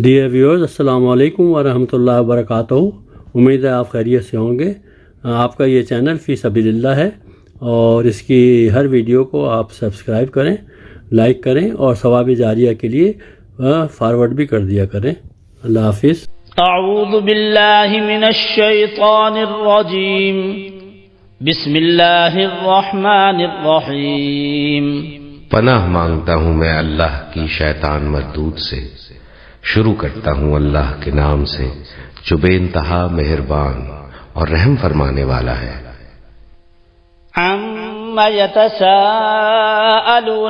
Dear viewers, السلام علیکم ورحمۃ اللہ وبرکاتہ۔ امید ہے آپ خیریت سے ہوں گے۔ آپ کا یہ چینل فی سبیل اللہ ہے اور اس کی ہر ویڈیو کو آپ سبسکرائب کریں، لائک کریں اور ثواب جاریہ کے لیے فارورڈ بھی کر دیا کریں۔ اللہ حافظ۔ اعوذ باللہ من الشیطان الرجیم، بسم اللہ الرحمن الرحیم۔ پناہ مانگتا ہوں میں اللہ کی شیطان مردود سے، شروع کرتا ہوں اللہ کے نام سے جو بے انتہا مہربان اور رحم فرمانے والا ہے۔ عما يتساءلون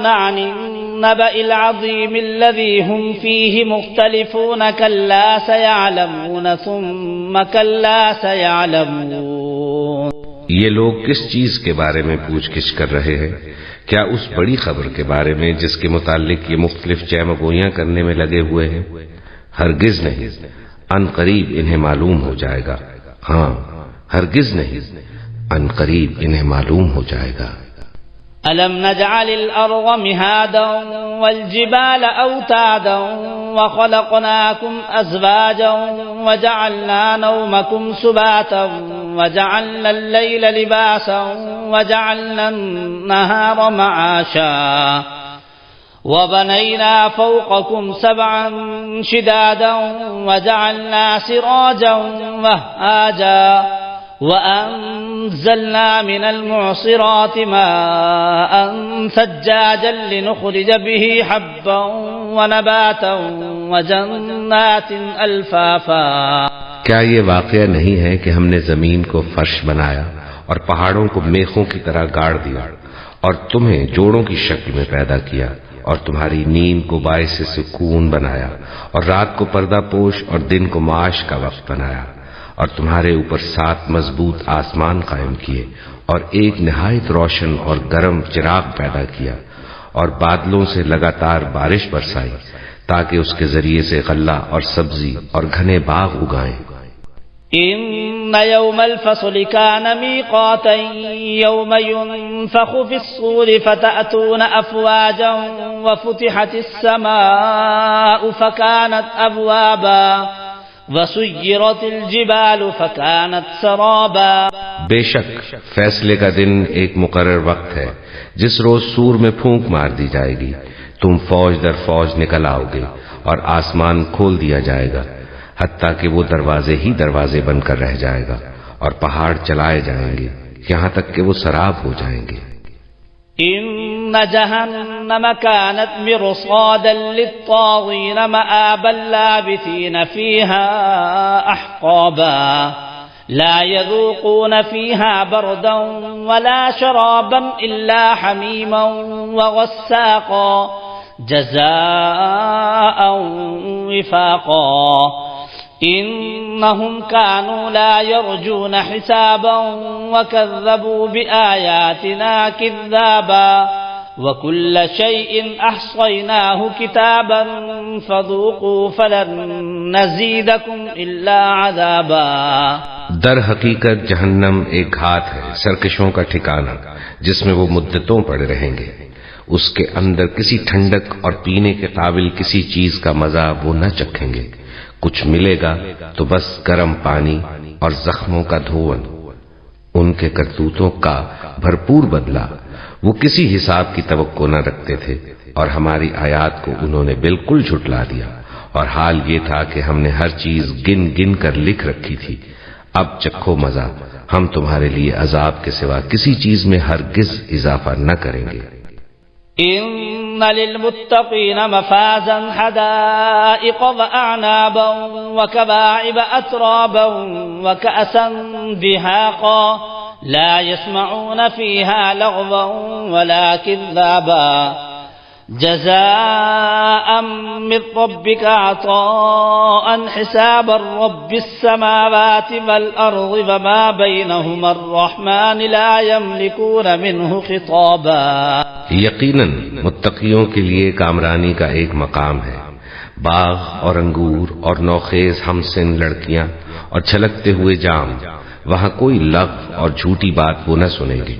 عن النبأ العظيم الذي هم فيه مختلفون كلا سيعلمون ثم كلا سيعلمون۔ یہ لوگ کس چیز کے بارے میں پوچھ گچھ کر رہے ہیں؟ کیا اس بڑی خبر کے بارے میں جس کے متعلق یہ مختلف جمع گوئیاں کرنے میں لگے ہوئے ہیں؟ ہرگز نہیں، ان قریب انہیں معلوم ہو جائے گا۔ ہاں، ہرگز نہیں، ان قریب انہیں معلوم ہو جائے گا۔ أَلَمْ نَجْعَلِ الْأَرْضَ مِهَادًا وَالْجِبَالَ أَوْتَادًا وَخَلَقْنَاكُمْ أَزْوَاجًا وَجَعَلْنَا نَوْمَكُمْ سُبَاتًا وَجَعَلْنَا اللَّيْلَ لِبَاسًا وَجَعَلْنَا النَّهَارَ مَعَاشًا وَبَنَيْنَا فَوْقَكُمْ سَبْعًا شِدَادًا وَجَعَلْنَا سِرَاجًا وَهَّاجًا وَأَنزَلْنَا مِنَ الْمُعْصِرَاتِ مَاءً ثَجَّاجًا لِنُخْرِجَ بِهِ حَبًّا وَنَبَاتًا وَجَنَّاتٍ أَلْفَافًا۔ کیا یہ واقعہ نہیں ہے کہ ہم نے زمین کو فرش بنایا اور پہاڑوں کو میخوں کی طرح گاڑ دیا اور تمہیں جوڑوں کی شکل میں پیدا کیا اور تمہاری نیند کو باعث سکون بنایا اور رات کو پردہ پوش اور دن کو معاش کا وقت بنایا اور تمہارے اوپر 7 مضبوط آسمان قائم کیے اور ایک نہایت روشن اور گرم چراغ پیدا کیا اور بادلوں سے لگاتار بارش برسائی تاکہ اس کے ذریعے سے غلہ اور سبزی اور گھنے باغ اگائیں۔ إن يوم الفصل كان ميقاتا يوم ينفخ في الصور فتأتون أفواجا وفتحت السماء فكانت أبوابا وسيرت الجبال فكانت سرابا۔ بے شک فیصلے کا دن ایک مقرر وقت ہے جس روز سور میں پھونک مار دی جائے گی، تم فوج در فوج نکل آؤ گے اور آسمان کھول دیا جائے گا حتیٰ کہ وہ دروازے ہی دروازے بن کر رہ جائے گا اور پہاڑ چلائے جائیں گے یہاں تک کہ وہ سراب ہو جائیں گے۔ إن جهنم كانت مرصادا للطاغين مآبا لابثين فيها أحقابا لا يذوقون فيها بردا ولا شرابا إلا حميما وغساقا جزاء وفاقا إنهم كانوا لا يرجون حسابا وكذبوا بآياتنا كذابا وكل شيء أحصيناه كتابا فذوقوا فلن نزيدكم إلا عذابا۔ در حقیقت جہنم ایک گھات ہے، سرکشوں کا ٹھکانہ جس میں وہ مدتوں پڑے رہیں گے۔ اس کے اندر کسی ٹھنڈک اور پینے کے قابل کسی چیز کا مزہ وہ نہ چکھیں گے، کچھ ملے گا تو بس گرم پانی اور زخموں کا دھون۔ ان کے کرتوتوں کا بھرپور بدلہ، وہ کسی حساب کی توقع نہ رکھتے تھے اور ہماری آیات کو انہوں نے بالکل جھٹلا دیا، اور حال یہ تھا کہ ہم نے ہر چیز گن گن کر لکھ رکھی تھی۔ اب چکھو مزہ، ہم تمہارے لیے عذاب کے سوا کسی چیز میں ہرگز اضافہ نہ کریں گے۔ إن للمتقين مفازا حدائق وأعنابا وكواعب أترابا وكأسا دهاقا لا يسمعون فيها لغوا ولا كذابا جزاء من ربك عطاء حسابا رب السماوات والأرض وما بينهما الرحمن لا يملكون منه خطابا۔ یقیناً متقیوں کے لیے کامرانی کا ایک مقام ہے، باغ اور انگور اور نوخیز ہمسن لڑکیاں اور چھلکتے ہوئے جام، وہاں کوئی لغو اور جھوٹی بات وہ نہ سنیں گے۔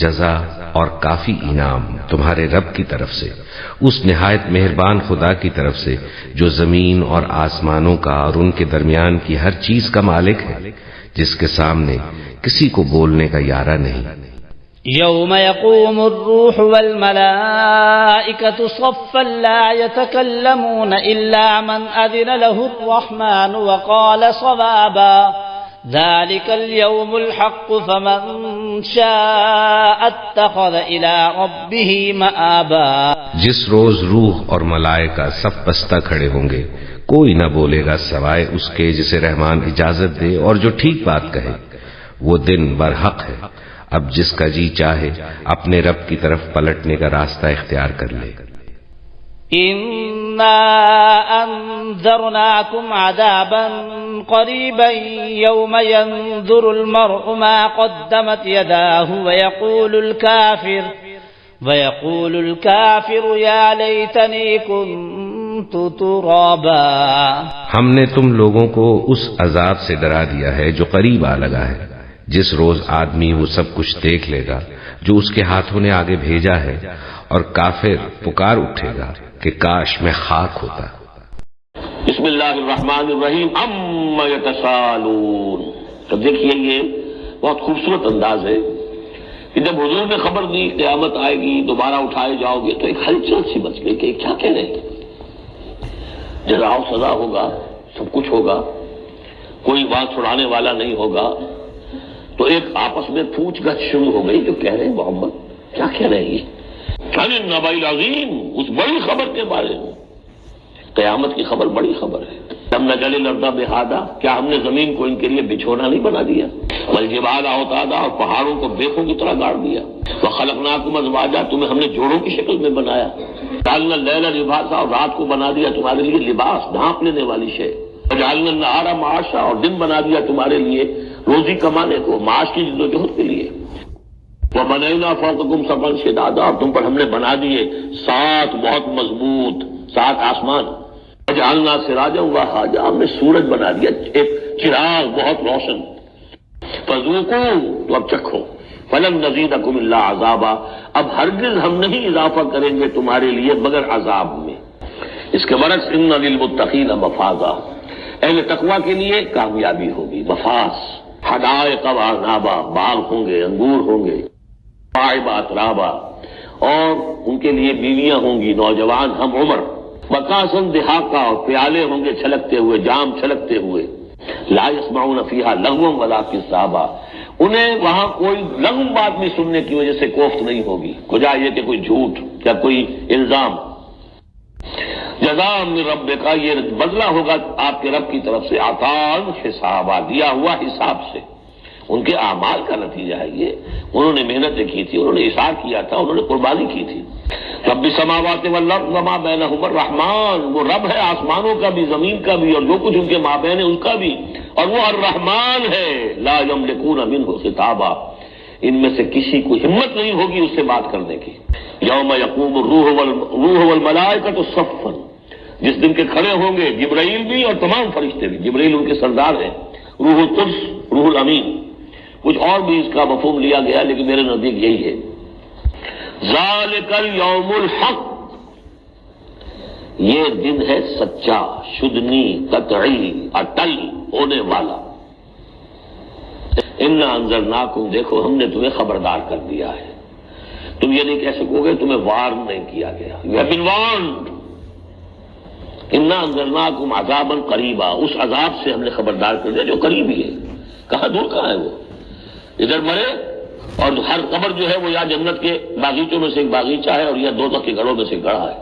جزا اور کافی انعام تمہارے رب کی طرف سے، اس نہایت مہربان خدا کی طرف سے جو زمین اور آسمانوں کا اور ان کے درمیان کی ہر چیز کا مالک ہے، جس کے سامنے کسی کو بولنے کا یارہ نہیں۔ يوم يقوم الروح والملائكة صفا لا يتكلمون إلا من أذن له الرحمن وقال صوابا ذلك اليوم الحق فمن شاء اتخذ إلى ربه مآبا۔ جس روز روح اور ملائکہ صف بستہ کھڑے ہوں گے، کوئی نہ بولے گا سوائے اس کے جسے رحمان اجازت دے اور جو ٹھیک بات کہے۔ وہ دن برحق ہے، اب جس کا جی چاہے اپنے رب کی طرف پلٹنے کا راستہ اختیار کر لے۔ إنا أنذرناكم عذابا قريبا يوم ينظر المرء ما قدمت يداه ويقول الكافر يا ليتني كنت ترابا۔ ہم نے تم لوگوں کو اس عذاب سے ڈرا دیا ہے جو قریب آ لگا ہے، جس روز آدمی وہ سب کچھ دیکھ لے گا جو اس کے ہاتھوں نے آگے بھیجا ہے، اور کافر پکار اٹھے گا کہ کاش میں خاک ہوتا۔ بسم اللہ الرحمن الرحیم عما یتساءلون۔ تو دیکھیے یہ بہت خوبصورت انداز ہے کہ جب حضور نے خبر دی قیامت آئے گی، دوبارہ اٹھائے جاؤ گے، تو ایک ہلچل سی مچ گئی کہ کیا کہہ رہے ہیں، جزا و سزا ہوگا، سب کچھ ہوگا، کوئی بات چھڑانے والا نہیں ہوگا۔ تو ایک آپس میں پوچھ گچھ شروع ہو گئی، جو کہہ رہے ہیں محمد کیا کہہ رہے ہیں یہ؟ عن النبأ العظیم، اس بڑی خبر کے بارے میں۔ قیامت کی خبر بڑی خبر ہے۔ لم نجعل الارض بہادا، کیا ہم نے زمین کو ان کے لیے بچھونا نہیں بنا دیا؟ والجبال اوتادا، اور پہاڑوں کو بیخوں کی طرح گاڑ دیا۔ وخلقناکم ازواجا، تمہیں ہم نے جوڑوں کی شکل میں بنایا۔ جعلنا اللیل لباسا، اور رات کو بنا دیا تمہارے لیے لباس، ڈھانپ لینے والی شے۔ وجعلنا النہار معاشا، اور دن بنا دیا تمہارے لیے روزی کمانے کو، معاش کی جدوجہد کے لیے۔ وَبَنَيْنَا فَوْقَكُمْ سَبْعًا شِدَادًا، اور تم پر ہم نے بنا دیے 7 بہت مضبوط 7 آسمان۔ وَجَعَلْنَا سِرَاجًا وَهَّاجًا، ہم نے سورج بنا دیا ایک چراغ بہت روشن۔ فَذُوقُوا، تو اب چکھو۔ فَلَن نَّزِيدَكُمْ إِلَّا عَذَابًا، اب ہرگز ہم نہیں اضافہ کریں گے تمہارے لیے مگر عذاب میں۔ اس کے برعکس إِنَّ لِلْمُتَّقِينَ مَفَازًا، اہل تقویٰ کے لیے کامیابی ہوگی۔ مفاز، حدائق وأعنابا، باغ ہوں گے، انگور ہوں گے، اترابا، اور ان کے لیے بیویاں ہوں گی نوجوان ہم عمر۔ وکاسن دہاقا، اور پیالے ہوں گے چھلکتے ہوئے، جام چھلکتے ہوئے۔ لا يسمعون فيها لغوا ولا كذابا، انہیں وہاں کوئی لغو بات بھی سننے کی وجہ سے کوفت نہیں ہوگی، وجہ یہ کہ کوئی جھوٹ یا کوئی الزام۔ جزاء من ربک، یہ بدلہ ہوگا آپ کے رب کی طرف سے، عطاء حسابا، دیا ہوا حساب سے۔ ان کے اعمال کا نتیجہ ہے یہ، انہوں نے محنتیں کی تھی، انہوں نے اثار کیا تھا، انہوں نے قربانی کی تھی۔ رب السماوات والارض وما بینہما الرحمن، وہ رب ہے آسمانوں کا بھی، زمین کا بھی، اور جو کچھ ان کے مابین ہے ان کا بھی، اور وہ الرحمن ہے۔ لا یملکون منہ خطابا، ان میں سے کسی کو ہمت نہیں ہوگی اس سے بات کرنے کی۔ یوم یقوم الروح والملائکۃ صفا، جس دن کے کھڑے ہوں گے جبرائیل بھی اور تمام فرشتے بھی۔ جبرائیل ان کے سردار ہیں، روح القدس، روح الامین، کچھ اور بھی اس کا مفہوم لیا گیا لیکن میرے نزدیک یہی ہے۔ ذالک الیوم الحق، یہ دن ہے سچا، شدنی، قطعی، اٹل ہونے والا۔ انا انذرناکم، دیکھو ہم نے تمہیں خبردار کر دیا ہے، تم یہ نہیں کہہ سکو گے تمہیں وارن نہیں کیا گیا، یو ہیو بین وارنڈ۔ انا انذرناکم عذابا قریبا، اس عذاب سے ہم نے خبردار کر دیا جو قریب ہی ہے۔ کہاں دور کہاں ہے وہ، ادھر مرے، اور ہر قبر جو ہے وہ یا جنت کے باغیچوں میں سے ایک باغیچہ ہے اور یا دوزخ کے گڑھوں میں سے گڑھا ہے۔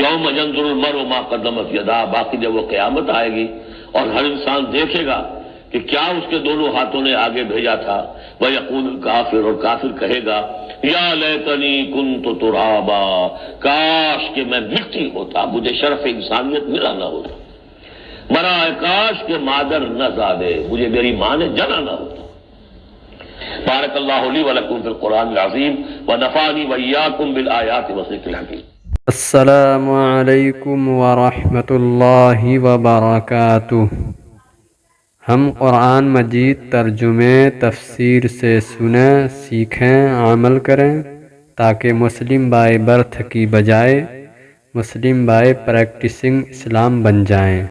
یوم ینظر المرء ما قدمت یداہ، باقی جب وہ قیامت آئے گی اور ہر انسان دیکھے گا کہ کیا اس کے دونوں ہاتھوں نے آگے بھیجا تھا۔ وَيَقُولُ الْكَافِرُ، اور کافر کہے گا یا لیتنی کنت ترابا، کاش کہ میں مٹی ہوتا، مجھے شرف انسانیت ملا نہ ہوتا، برائے کاش کہ مادر نہ زادے، مجھے میری ماں نے جنا نہ ہوتا۔ بارک اللہ لی ولکم فی القرآن العظیم ونفعنی وإیاکم بالآیات والذکر الحکیم۔ السلام علیکم ورحمۃ اللہ وبرکاتہ۔ ہم قرآن مجید ترجمے تفسیر سے سنیں، سیکھیں، عمل کریں۔ تاکہ مسلم بائی برتھ کی بجائے مسلم بائی پریکٹسنگ اسلام بن جائیں۔